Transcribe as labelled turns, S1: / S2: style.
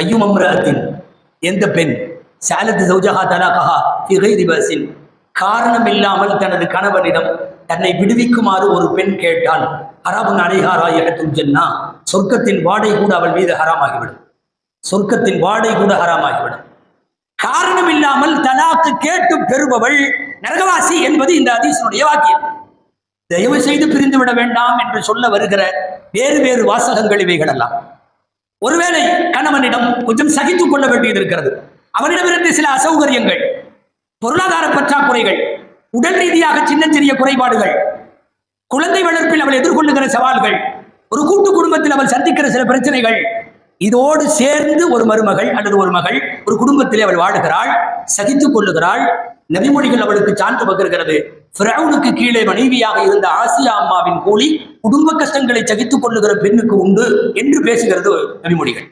S1: ஐயும் அம்ராத்தின் எந்த பெண் சாலத்து சௌஜஹா தலாகஹா ஃபி கைரி பஸின் காரணம் இல்லாமல் தனது கணவனிடம் தன்னை விடுவிக்குமாறு ஒரு பெண் கேட்டால் ஹராமுன் அலைஹா ராயிஹத்துல் ஜன்னா சொர்க்கத்தின் வாடை கூட அவள் மீது ஹராமாகிவிடும். சொர்க்கத்தின் வாடை கூட ஹராமாகிவிடும். காரணம் இல்லாமல் தலாக்கு கேட்டு பெறுபவள் நரகவாசி என்பது இந்த ஹதீஸினுடைய வாக்கியம். தயவு செய்து பிரிந்து விட வேண்டாம் என்று சொல்ல வருகிற வேறு வேறு வாசகங்கள் இவைகள் எல்லாம். ஒருவேளை கணவனிடம் கொஞ்சம் சகித்துக் கொள்ள வேண்டியது இருக்கிறது. அவனிடமிருந்து சில அசௌகரியங்கள், பொருளாதார பற்றாக்குறைகள், உடல் ரீதியாக சின்னஞ்சிறிய குறைபாடுகள், குழந்தை வளர்ப்பில் அவள் எதிர்கொள்ளுகிற சவால்கள், ஒரு கூட்டு குடும்பத்தில் அவள் சந்திக்கிற சில பிரச்சனைகள், இதோடு சேர்ந்து ஒரு மருமகள் அல்லது ஒரு மகள் ஒரு குடும்பத்திலே அவள் வாழுகிறாள், சகித்துக் கொள்ளுகிறாள். நபிமொழிகள் அவளுக்கு சான்று பகிர்கிறது. ஃபிரௌனுக்கு கீழே மனைவியாக இருந்த ஆசியா அம்மாவின் கூலி குடும்ப கஷ்டங்களை சகித்துக் கொள்ளுகிற பெண்ணுக்கு உண்டு என்று பேசுகிறது நபிமொழிகள்.